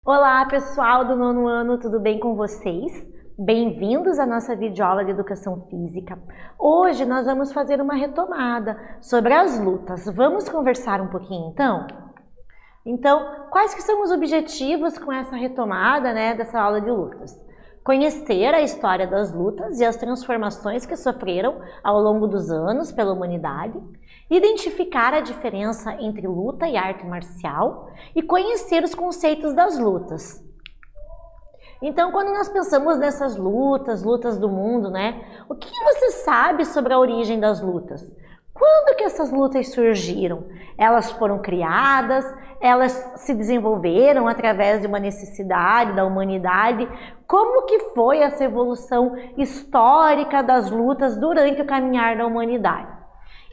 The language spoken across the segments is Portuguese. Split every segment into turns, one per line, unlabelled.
Olá pessoal do nono ano, tudo bem com vocês? Bem-vindos à nossa videoaula de Educação Física. Hoje nós vamos fazer uma retomada sobre as lutas. Vamos conversar um pouquinho então? Então, quais que são os objetivos com essa retomada, dessa aula de lutas? Conhecer a história das lutas e as transformações que sofreram ao longo dos anos pela humanidade, identificar a diferença entre luta e arte marcial e conhecer os conceitos das lutas. Então, quando nós pensamos nessas lutas do mundo, o que você sabe sobre a origem das lutas? Quando que essas lutas surgiram? Elas foram criadas? Elas se desenvolveram através de uma necessidade da humanidade? Como que foi essa evolução histórica das lutas durante o caminhar da humanidade?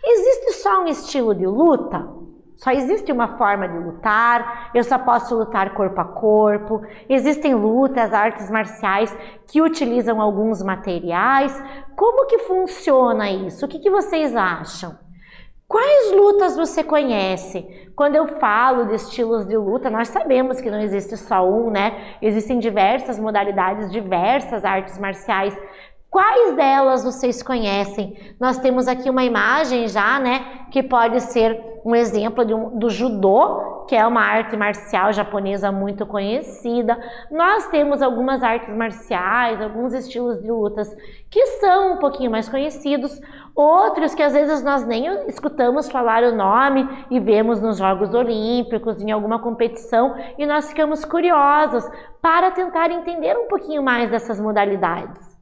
Existe só um estilo de luta? Só existe uma forma de lutar? Eu só posso lutar corpo a corpo? Existem lutas, artes marciais que utilizam alguns materiais? Como que funciona isso? O que vocês acham? Quais lutas você conhece? Quando eu falo de estilos de luta, nós sabemos que não existe só um, Existem diversas modalidades, diversas artes marciais. Quais delas vocês conhecem? Nós temos aqui uma imagem já, que pode ser um exemplo do judô, que é uma arte marcial japonesa muito conhecida. Nós temos algumas artes marciais, alguns estilos de lutas que são um pouquinho mais conhecidos, outros que às vezes nós nem escutamos falar o nome e vemos nos Jogos Olímpicos, em alguma competição, e nós ficamos curiosos para tentar entender um pouquinho mais dessas modalidades.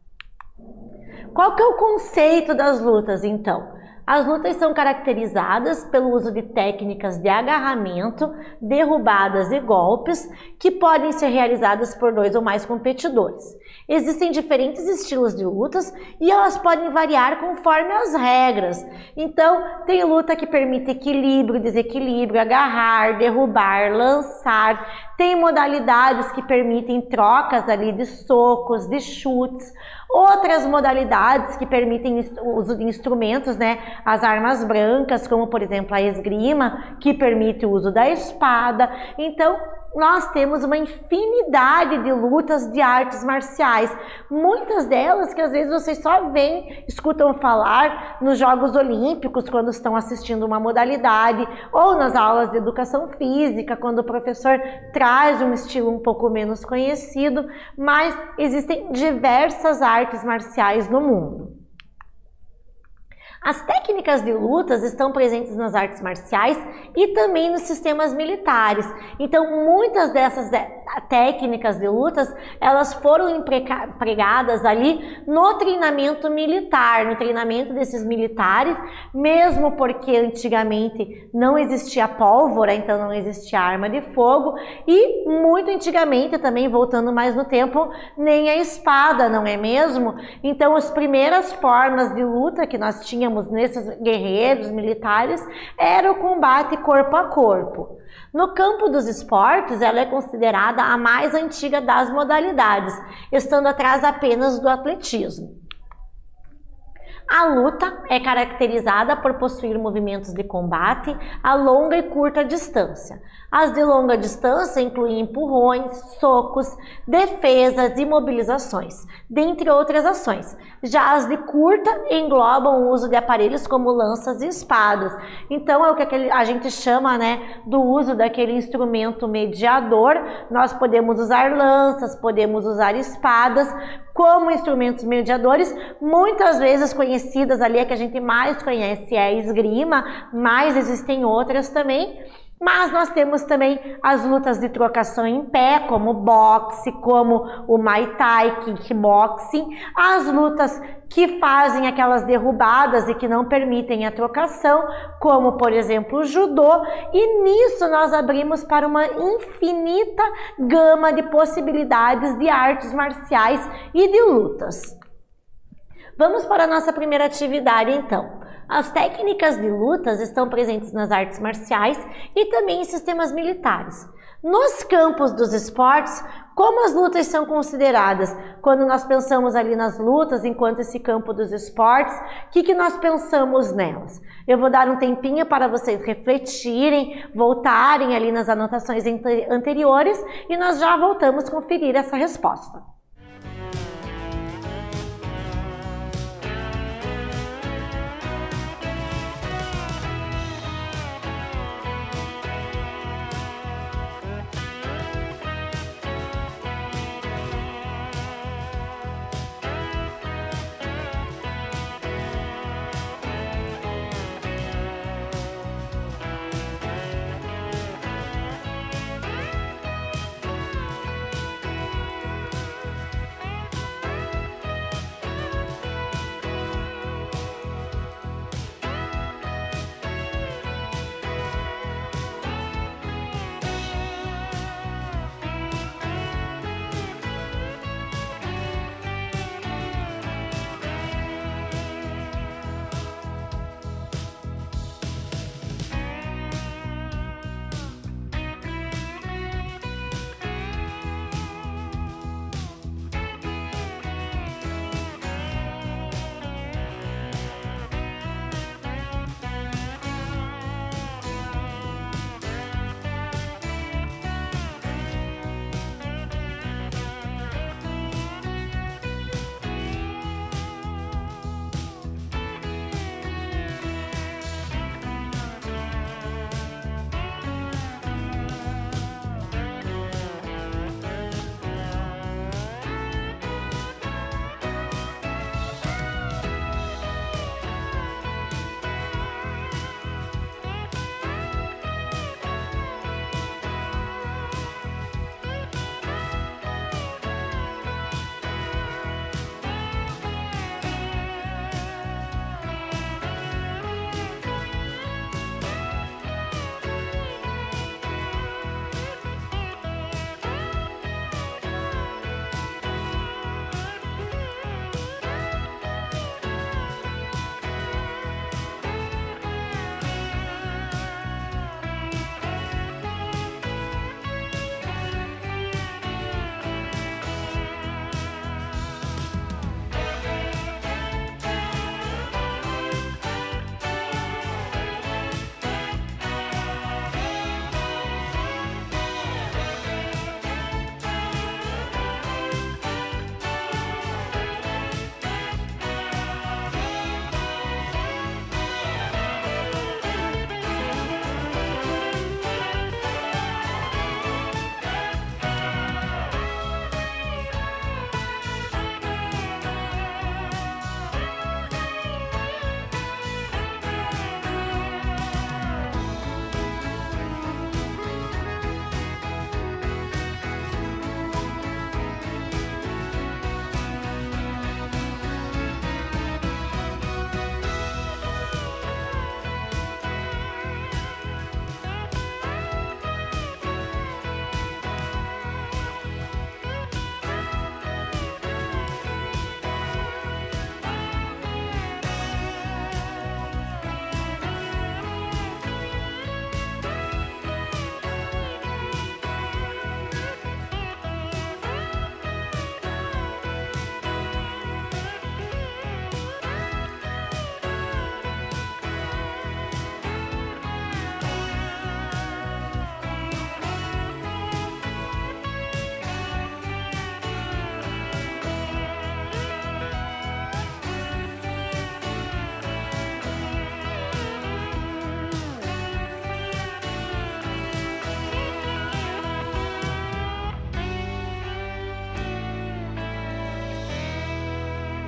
Qual que é o conceito das lutas, então? As lutas são caracterizadas pelo uso de técnicas de agarramento, derrubadas e golpes que podem ser realizadas por dois ou mais competidores. Existem diferentes estilos de lutas e elas podem variar conforme as regras. Então, tem luta que permite equilíbrio, desequilíbrio, agarrar, derrubar, lançar. Tem modalidades que permitem trocas ali de socos, de chutes. Outras modalidades que permitem o uso de instrumentos, as armas brancas, como por exemplo a esgrima, que permite o uso da espada. Então, nós temos uma infinidade de lutas de artes marciais, muitas delas que às vezes vocês só escutam falar nos Jogos Olímpicos, quando estão assistindo uma modalidade, ou nas aulas de Educação Física, quando o professor traz um estilo um pouco menos conhecido, mas existem diversas artes marciais no mundo. As técnicas de lutas estão presentes nas artes marciais e também nos sistemas militares. Então, muitas dessas técnicas de lutas, elas foram empregadas ali no treinamento militar, no treinamento desses militares, mesmo porque antigamente não existia pólvora, então não existia arma de fogo, e muito antigamente, também voltando mais no tempo, nem a espada, não é mesmo? Então, as primeiras formas de luta que nós tínhamos nesses guerreiros militares era o combate corpo a corpo. No campo dos esportes, ela é considerada a mais antiga das modalidades, estando atrás apenas do atletismo. A luta é caracterizada por possuir movimentos de combate a longa e curta distância. As de longa distância incluem empurrões, socos, defesas e imobilizações, dentre outras ações. Já as de curta englobam o uso de aparelhos como lanças e espadas. Então é o que a gente chama do uso daquele instrumento mediador. Nós podemos usar lanças, podemos usar espadas como instrumentos mediadores, muitas vezes conhecidas ali, a que a gente mais conhece é a esgrima, mas existem outras também. Mas nós temos também as lutas de trocação em pé, como o boxe, como o Muay Thai, kickboxing, as lutas que fazem aquelas derrubadas e que não permitem a trocação, como por exemplo o judô, e nisso nós abrimos para uma infinita gama de possibilidades de artes marciais e de lutas. Vamos para a nossa primeira atividade então. As técnicas de lutas estão presentes nas artes marciais e também em sistemas militares. Nos campos dos esportes, Como as lutas são consideradas? Quando nós pensamos ali nas lutas, enquanto esse campo dos esportes, o que nós pensamos nelas? Eu vou dar um tempinho para vocês refletirem, voltarem ali nas anotações anteriores e nós já voltamos a conferir essa resposta.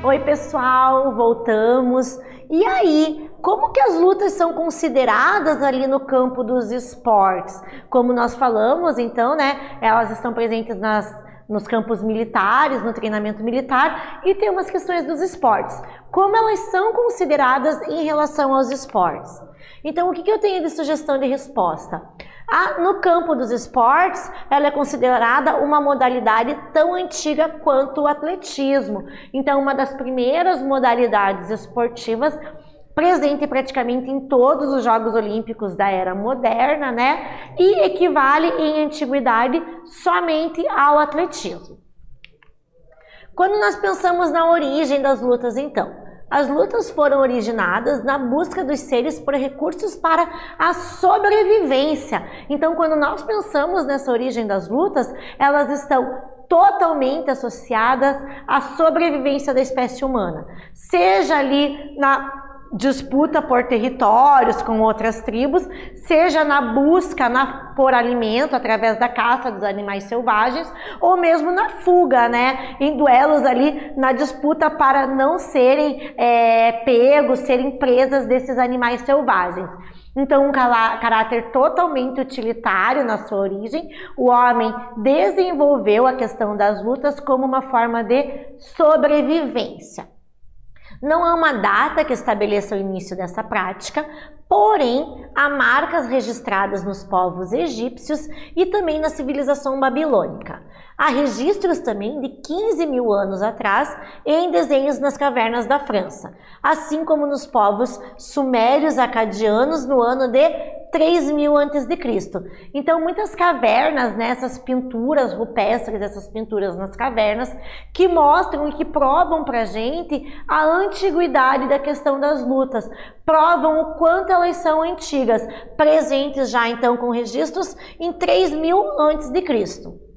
Oi pessoal, voltamos. E aí, como que as lutas são consideradas ali no campo dos esportes? Como nós falamos, então, né, elas estão presentes nos campos militares, no treinamento militar, e tem umas questões dos esportes. Como elas são consideradas em relação aos esportes? Então, o que eu tenho de sugestão de resposta? No campo dos esportes, ela é considerada uma modalidade tão antiga quanto o atletismo. Então, uma das primeiras modalidades esportivas presente praticamente em todos os Jogos Olímpicos da era moderna, né? E equivale em antiguidade somente ao atletismo. Quando nós pensamos na origem das lutas, então, as lutas foram originadas na busca dos seres por recursos para a sobrevivência. Então, quando nós pensamos nessa origem das lutas, elas estão totalmente associadas à sobrevivência da espécie humana. Seja ali na disputa por territórios com outras tribos, seja na busca por alimento através da caça dos animais selvagens, ou mesmo na fuga, né, em duelos ali na disputa para não serem pegos, serem presas desses animais selvagens. Então, um caráter totalmente utilitário na sua origem, o homem desenvolveu a questão das lutas como uma forma de sobrevivência. Não há uma data que estabeleça o início dessa prática, porém, há marcas registradas nos povos egípcios e também na civilização babilônica. Há registros também de 15 mil anos atrás em desenhos nas cavernas da França, assim como nos povos sumérios acadianos no ano de 3000 a.C. Então, muitas cavernas, né, essas pinturas rupestres, essas pinturas nas cavernas, que mostram e que provam pra gente a antiguidade da questão das lutas, provam o quanto elas são antigas, presentes já então com registros em 3000 a.C.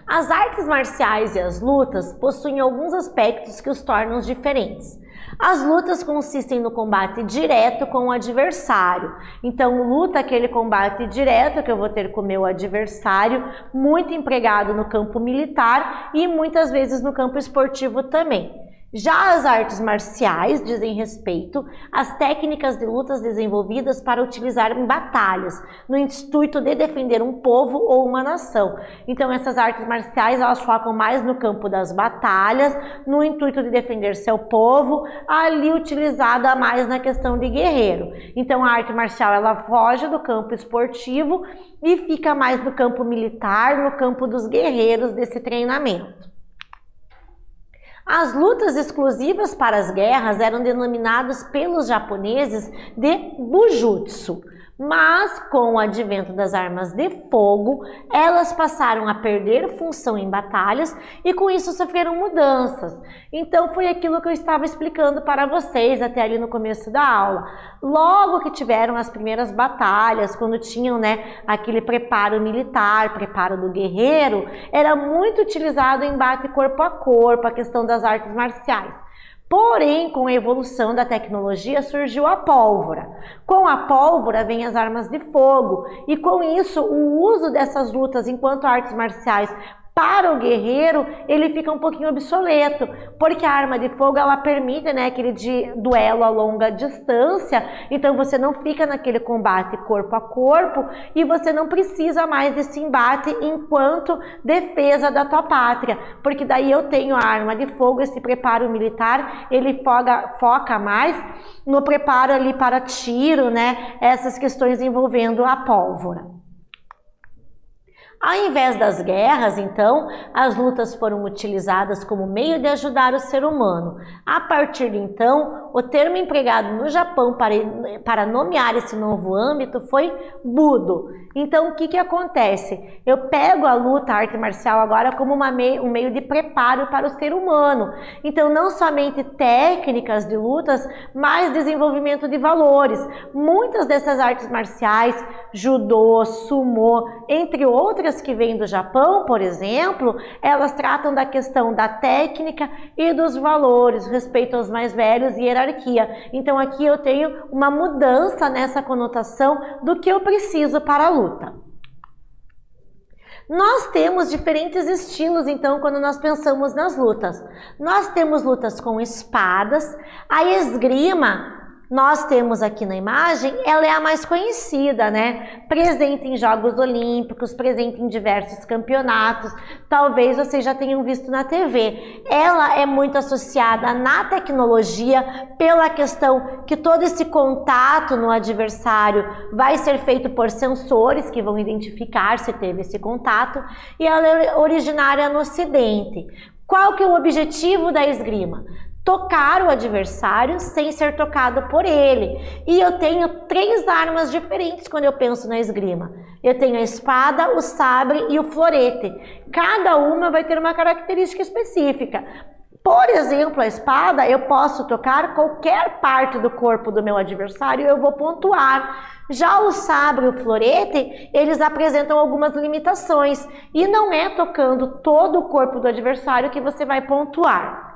As artes marciais e as lutas possuem alguns aspectos que os tornam diferentes. As lutas consistem no combate direto com o adversário. Então, luta é aquele combate direto que eu vou ter com o meu adversário, muito empregado no campo militar e muitas vezes no campo esportivo também. Já as artes marciais dizem respeito às técnicas de lutas desenvolvidas para utilizar em batalhas, no intuito de defender um povo ou uma nação. Então, essas artes marciais, elas focam mais no campo das batalhas, no intuito de defender seu povo, ali utilizada mais na questão de guerreiro. Então, a arte marcial, ela foge do campo esportivo e fica mais no campo militar, no campo dos guerreiros desse treinamento. As lutas exclusivas para as guerras eram denominadas pelos japoneses de Bujutsu, mas com o advento das armas de fogo, elas passaram a perder função em batalhas e com isso sofreram mudanças. Então foi aquilo que eu estava explicando para vocês até ali no começo da aula. Logo que tiveram as primeiras batalhas, quando tinham, né, aquele preparo militar, preparo do guerreiro, era muito utilizado em embate corpo a corpo, a questão das artes marciais. Porém, com a evolução da tecnologia, surgiu a pólvora. Com a pólvora vem as armas de fogo e com isso o uso dessas lutas enquanto artes marciais para o guerreiro, ele fica um pouquinho obsoleto, porque a arma de fogo, ela permite, né, aquele duelo a longa distância, então você não fica naquele combate corpo a corpo e você não precisa mais desse embate enquanto defesa da tua pátria, porque daí eu tenho a arma de fogo, esse preparo militar, ele foca mais no preparo ali para tiro, né, essas questões envolvendo a pólvora. Ao invés das guerras, então, as lutas foram utilizadas como meio de ajudar o ser humano. A partir de então, o termo empregado no Japão para nomear esse novo âmbito foi Budo. Então, o que acontece? Eu pego a luta, a arte marcial agora como um meio de preparo para o ser humano. Então, não somente técnicas de lutas, mas desenvolvimento de valores. Muitas dessas artes marciais, judô, sumô, entre outras que vêm do Japão, por exemplo, elas tratam da questão da técnica e dos valores, respeito aos mais velhos e hierarquia. Então aqui eu tenho uma mudança nessa conotação do que eu preciso para a luta. Nós temos diferentes estilos, então, quando nós pensamos nas lutas. Nós temos lutas com espadas, a esgrima, nós temos aqui na imagem, ela é a mais conhecida, né? Presente em Jogos Olímpicos, presente em diversos campeonatos, talvez vocês já tenham visto na TV. Ela é muito associada na tecnologia pela questão que todo esse contato no adversário vai ser feito por sensores que vão identificar se teve esse contato, e ela é originária no Ocidente. Qual que é o objetivo da esgrima? tocar o adversário sem ser tocado por ele. E eu tenho 3 armas diferentes quando eu penso na esgrima. Eu tenho a espada, o sabre e o florete. Cada uma vai ter uma característica específica. Por exemplo, a espada, eu posso tocar qualquer parte do corpo do meu adversário e eu vou pontuar. Já o sabre e o florete, eles apresentam algumas limitações. E não é tocando todo o corpo do adversário que você vai pontuar.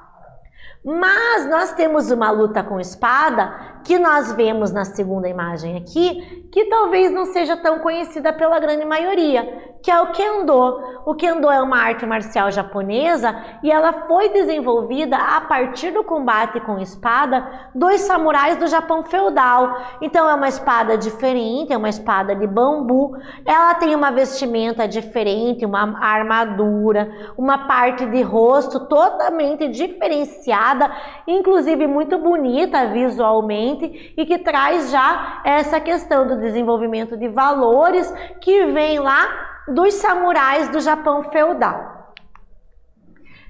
Mas nós temos uma luta com espada, que nós vemos na segunda imagem aqui, que talvez não seja tão conhecida pela grande maioria, que é o Kendo. O Kendo é uma arte marcial japonesa e ela foi desenvolvida a partir do combate com espada dos samurais do Japão feudal. Então é uma espada diferente, é uma espada de bambu, ela tem uma vestimenta diferente, uma armadura, uma parte de rosto totalmente diferenciada, inclusive muito bonita visualmente e que traz já essa questão do desenvolvimento de valores que vem lá dos samurais do Japão feudal.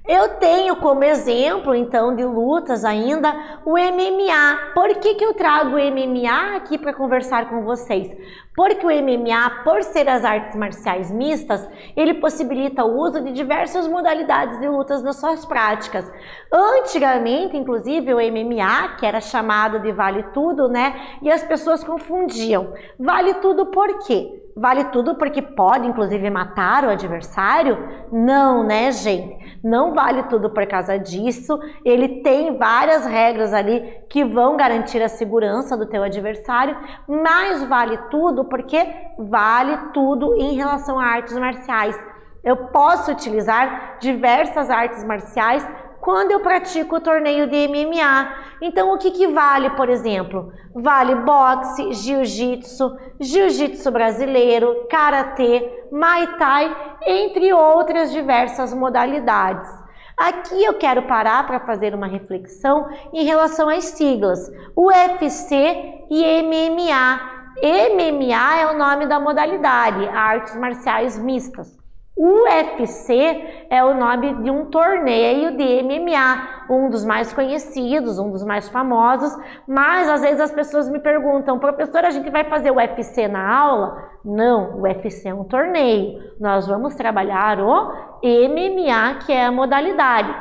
Eu tenho como exemplo, então, de lutas ainda, o MMA. Por que eu trago o MMA aqui para conversar com vocês? Porque o MMA, por ser as artes marciais mistas, ele possibilita o uso de diversas modalidades de lutas nas suas práticas. Antigamente, inclusive, o MMA, que era chamado de vale tudo, né? E as pessoas confundiam. Vale tudo por quê? Vale tudo porque pode, inclusive, matar o adversário? Não, né, gente? Não vale tudo por causa disso. Ele tem várias regras ali que vão garantir a segurança do teu adversário, mas vale tudo porque vale tudo em relação a artes marciais. Eu posso utilizar diversas artes marciais quando eu pratico o torneio de MMA. Então, o que vale, por exemplo? Vale boxe, jiu-jitsu, jiu-jitsu brasileiro, karatê, muay thai, entre outras diversas modalidades. Aqui eu quero parar para fazer uma reflexão em relação às siglas, UFC e MMA. MMA é o nome da modalidade, artes marciais mistas. UFC é o nome de um torneio de MMA, um dos mais conhecidos, um dos mais famosos, mas às vezes as pessoas me perguntam, professora, a gente vai fazer o UFC na aula? Não, o UFC é um torneio, nós vamos trabalhar o MMA, que é a modalidade.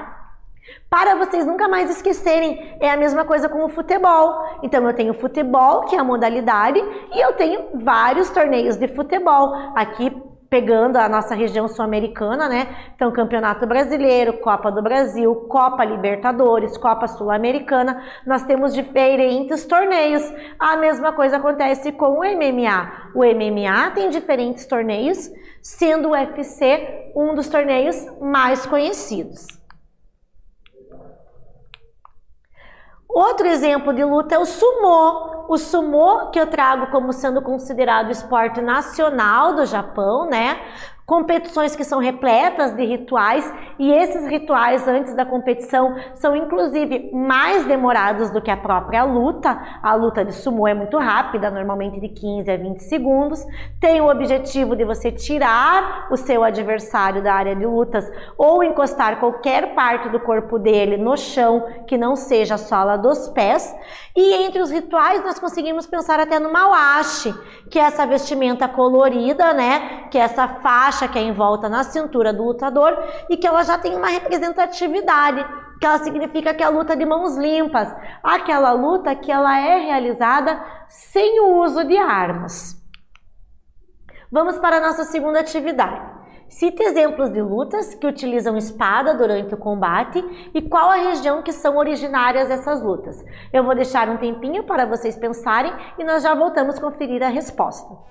Para vocês nunca mais esquecerem, é a mesma coisa com o futebol. Então eu tenho futebol, que é a modalidade, e eu tenho vários torneios de futebol. Aqui pegando a nossa região sul-americana, né? Então, Campeonato Brasileiro, Copa do Brasil, Copa Libertadores, Copa Sul-Americana, nós temos diferentes torneios. A mesma coisa acontece com o MMA. O MMA tem diferentes torneios, sendo o UFC um dos torneios mais conhecidos. Outro exemplo de luta é o sumô. O sumô, que eu trago como sendo considerado esporte nacional do Japão, né? Competições que são repletas de rituais, e esses rituais antes da competição são inclusive mais demorados do que a própria luta. A luta de sumô é muito rápida, normalmente de 15 a 20 segundos. Tem o objetivo de você tirar o seu adversário da área de lutas ou encostar qualquer parte do corpo dele no chão que não seja a sola dos pés. E entre os rituais nós conseguimos pensar até no mawashi, que é essa vestimenta colorida, né? Que é essa faixa que é em volta na cintura do lutador e que ela já tem uma representatividade, que ela significa que é a luta de mãos limpas, aquela luta que ela é realizada sem o uso de armas. Vamos para a nossa segunda atividade. Cite exemplos de lutas que utilizam espada durante o combate e qual a região que são originárias essas lutas. Eu vou deixar um tempinho para vocês pensarem e nós já voltamos a conferir a resposta.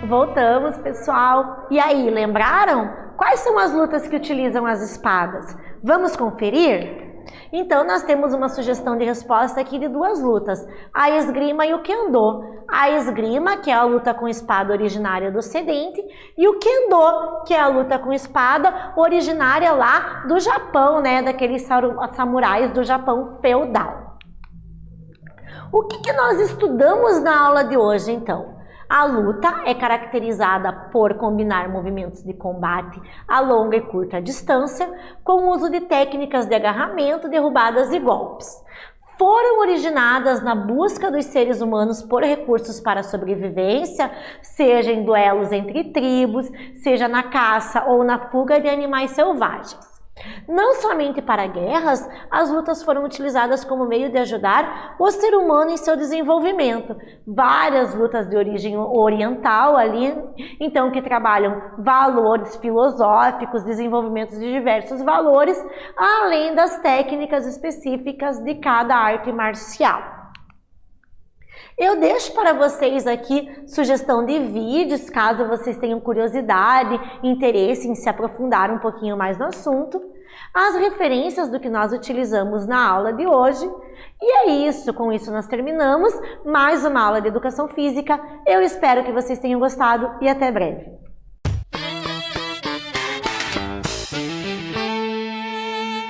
Voltamos, pessoal. E aí, lembraram? Quais são as lutas que utilizam as espadas? Vamos conferir? Então, nós temos uma sugestão de resposta aqui de duas lutas, a esgrima e o kendo. A esgrima, que é a luta com espada originária do Ocidente, e o kendo, que é a luta com espada originária lá do Japão, né, daqueles samurais do Japão feudal. O que nós estudamos na aula de hoje, então? A luta é caracterizada por combinar movimentos de combate a longa e curta distância com o uso de técnicas de agarramento, derrubadas e golpes. Foram originadas na busca dos seres humanos por recursos para a sobrevivência, seja em duelos entre tribos, seja na caça ou na fuga de animais selvagens. Não somente para guerras, as lutas foram utilizadas como meio de ajudar o ser humano em seu desenvolvimento. Várias lutas de origem oriental ali, então que trabalham valores filosóficos, desenvolvimento de diversos valores, além das técnicas específicas de cada arte marcial. Eu deixo para vocês aqui sugestão de vídeos, caso vocês tenham curiosidade, interesse em se aprofundar um pouquinho mais no assunto, as referências do que nós utilizamos na aula de hoje. E é isso, com isso nós terminamos mais uma aula de Educação Física. Eu espero que vocês tenham gostado e até breve.